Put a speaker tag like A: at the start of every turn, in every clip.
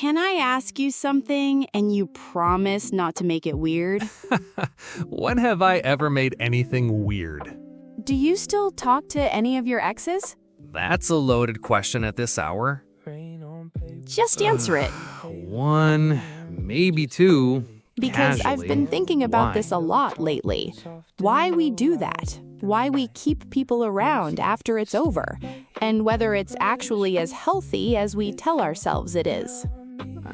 A: Can I ask you something and you promise not to make it weird?
B: When have I ever made anything weird?
A: Do you still talk to any of your exes?
C: That's a loaded question at this hour.
A: Just answer it.
B: One, maybe two.
A: Because I've
B: Casually.
A: been thinking about
B: Why?
A: this a lot lately. Why we do that. Why we keep people around after it's over. And whether it's actually as healthy as we tell ourselves it is.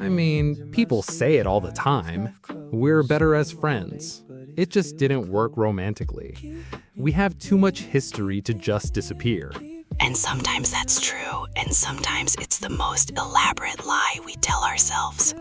B: I mean, people say it all the time. We're better as friends. It just didn't work romantically. We have too much history to just disappear.
D: And sometimes that's true, and sometimes it's the most elaborate lie we tell ourselves.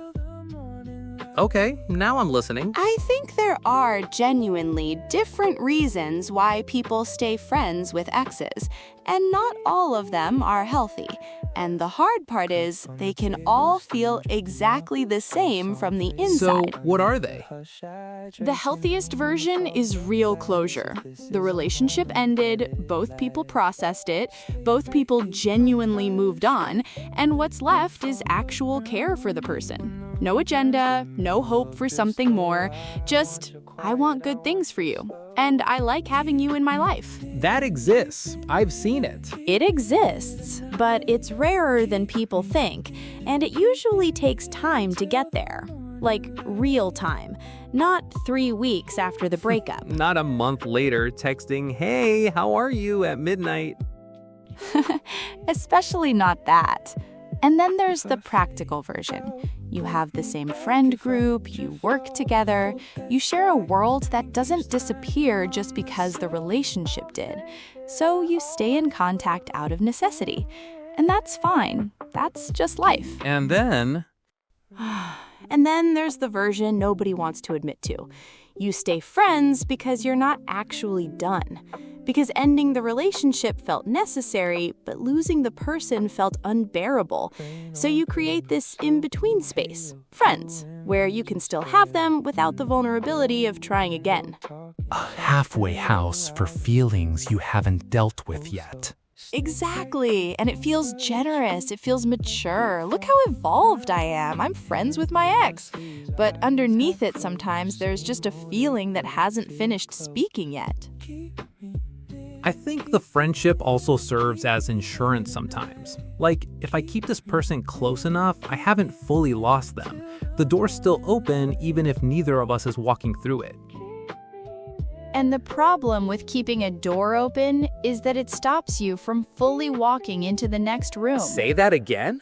C: Okay, now I'm listening.
A: I think there are genuinely different reasons why people stay friends with exes, and not all of them are healthy. And the hard part is they can all feel exactly the same from the
B: So,
A: inside.
B: what are they?
A: The healthiest version is real closure. The relationship ended, both people processed it, both people genuinely moved on, and what's left is actual care for the person. No agenda, no hope for something more, just, I want good things for you, and I like having you in my life.
E: That exists. I've seen it.
A: It exists, but it's rarer than people think, and it usually takes time to get there. Like, real time. Not 3 weeks after the breakup.
B: Not a month later texting, "Hey, how are you?" at midnight.
A: Especially not that. And then there's the practical version. You have the same friend group, you work together, you share a world that doesn't disappear just because the relationship did. So you stay in contact out of necessity. And that's fine. That's just life.
B: And then...
A: And then there's the version nobody wants to admit to. You stay friends because you're not actually done. Because ending the relationship felt necessary, but losing the person felt unbearable. So you create this in-between space, friends, where you can still have them without the vulnerability of trying again.
F: A halfway house for feelings you haven't dealt with yet.
A: Exactly, and it feels generous, it feels mature. Look how evolved I am. I'm friends with my ex. But underneath it sometimes there's just a feeling that hasn't finished speaking yet.
B: I think the friendship also serves as insurance sometimes. Like, if I keep this person close enough, I haven't fully lost them. The door's still open even if neither of us is walking through it.
A: And the problem with keeping a door open is that it stops you from fully walking into the next room.
E: Say that again?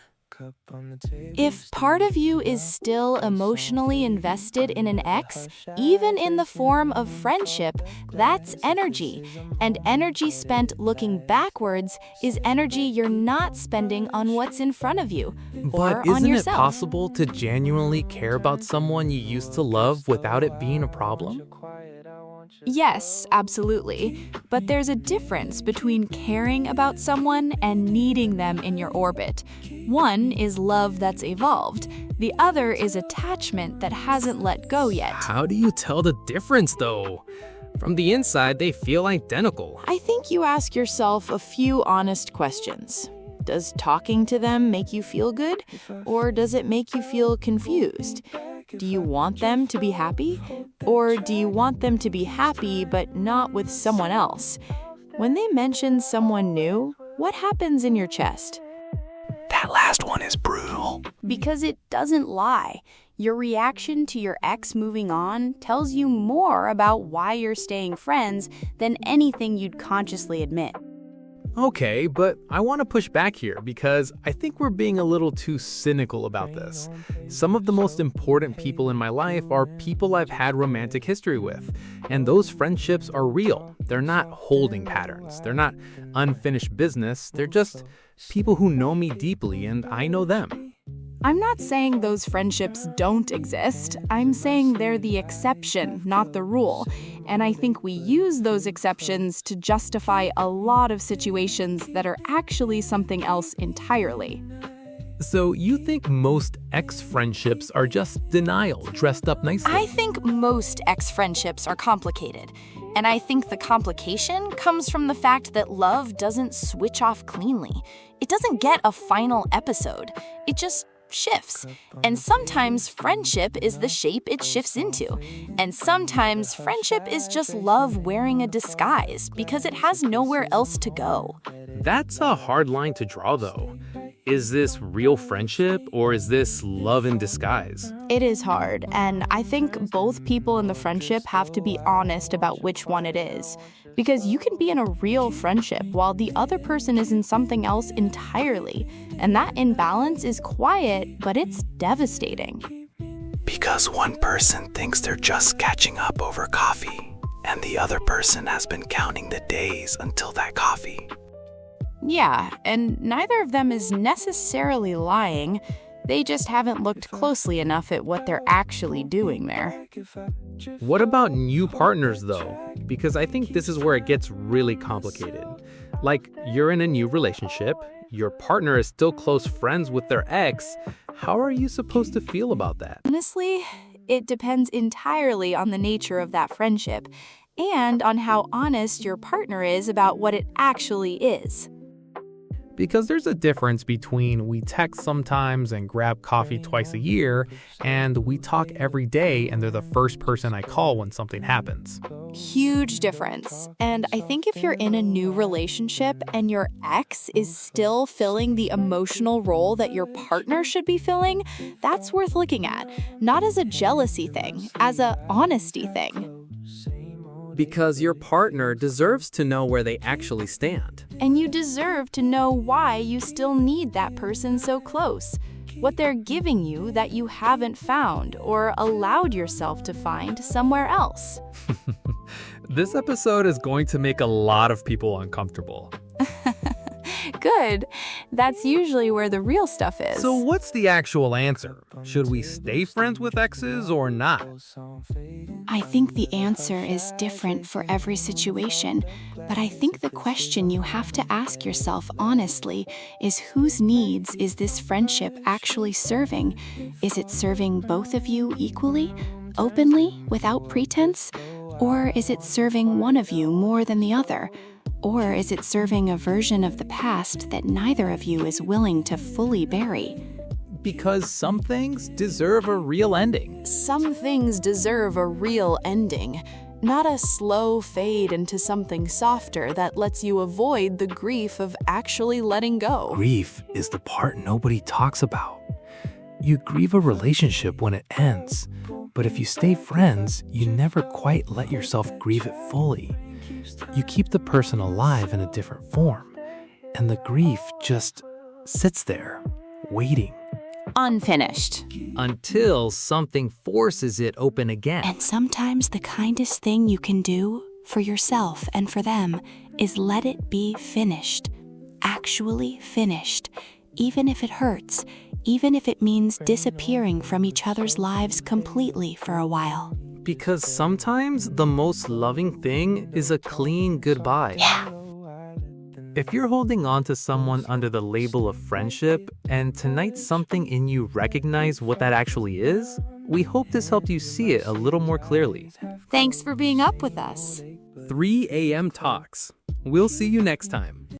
A: If part of you is still emotionally invested in an ex, even in the form of friendship, that's energy. And energy spent looking backwards is energy you're not spending on what's in front of you or
B: But
A: on
B: isn't it
A: yourself.
B: possible to genuinely care about someone you used to love without it being a problem?
A: Yes, absolutely. But there's a difference between caring about someone and needing them in your orbit. One is love that's evolved. The other is attachment that hasn't let go yet.
E: How do you tell the difference, though? From the inside, they feel identical.
A: I think you ask yourself a few honest questions. Does talking to them make you feel good? Or does it make you feel confused? Do you want them to be happy? Or do you want them to be happy but not with someone else? When they mention someone new, what happens in your chest?
F: That last one is brutal.
A: Because it doesn't lie. Your reaction to your ex moving on tells you more about why you're staying friends than anything you'd consciously admit.
B: Okay, but I want to push back here because I think we're being a little too cynical about this. Some of the most important people in my life are people I've had romantic history with, and those friendships are real. They're not holding patterns. They're not unfinished business. They're just people who know me deeply and I know them.
A: I'm not saying those friendships don't exist. I'm saying they're the exception, not the rule. And I think we use those exceptions to justify a lot of situations that are actually something else entirely.
B: So you think most ex-friendships are just denial dressed up nicely?
D: I think most ex-friendships are complicated. And I think the complication comes from the fact that love doesn't switch off cleanly. It doesn't get a final episode. It just shifts. And sometimes friendship is the shape it shifts into. And sometimes friendship is just love wearing a disguise because it has nowhere else to go.
B: That's a hard line to draw, though. Is this real friendship or is this love in disguise?
A: It is hard, and I think both people in the friendship have to be honest about which one it is. Because you can be in a real friendship while the other person is in something else entirely. And that imbalance is quiet, but it's devastating.
F: Because one person thinks they're just catching up over coffee, and the other person has been counting the days until that coffee.
A: Yeah, and neither of them is necessarily lying. They just haven't looked closely enough at what they're actually doing there.
B: What about new partners, though? Because I think this is where it gets really complicated. Like, you're in a new relationship, your partner is still close friends with their ex. How are you supposed to feel about that?
A: Honestly, it depends entirely on the nature of that friendship and on how honest your partner is about what it actually is.
B: Because there's a difference between we text sometimes and grab coffee twice a year, and we talk every day and they're the first person I call when something happens.
A: Huge difference. And I think if you're in a new relationship and your ex is still filling the emotional role that your partner should be filling, that's worth looking at. Not as a jealousy thing, as a honesty thing.
C: Because your partner deserves to know where they actually stand.
A: And you deserve to know why you still need that person so close. What they're giving you that you haven't found or allowed yourself to find somewhere else.
B: This episode is going to make a lot of people uncomfortable.
A: Good. That's usually where the real stuff is.
B: So what's the actual answer? Should we stay friends with exes or not?
A: I think the answer is different for every situation, but I think the question you have to ask yourself honestly is whose needs is this friendship actually serving? Is it serving both of you equally, openly, without pretense? Or is it serving one of you more than the other? Or is it serving a version of the past that neither of you is willing to fully bury?
B: Because some things deserve a real ending.
A: Some things deserve a real ending, not a slow fade into something softer that lets you avoid the grief of actually letting go.
F: Grief is the part nobody talks about. You grieve a relationship when it ends, but if you stay friends, you never quite let yourself grieve it fully. You keep the person alive in a different form, and the grief just sits there, waiting.
A: Unfinished.
C: Until something forces it open again.
A: And sometimes the kindest thing you can do for yourself and for them is let it be finished. Actually finished. Even if it hurts, even if it means disappearing from each other's lives completely for a while.
B: Because sometimes the most loving thing is a clean goodbye.
A: Yeah.
B: If you're holding on to someone under the label of friendship, and tonight something in you recognize what that actually is, we hope this helped you see it a little more clearly.
A: Thanks for being up with us.
B: 3 a.m. Talks. We'll see you next time.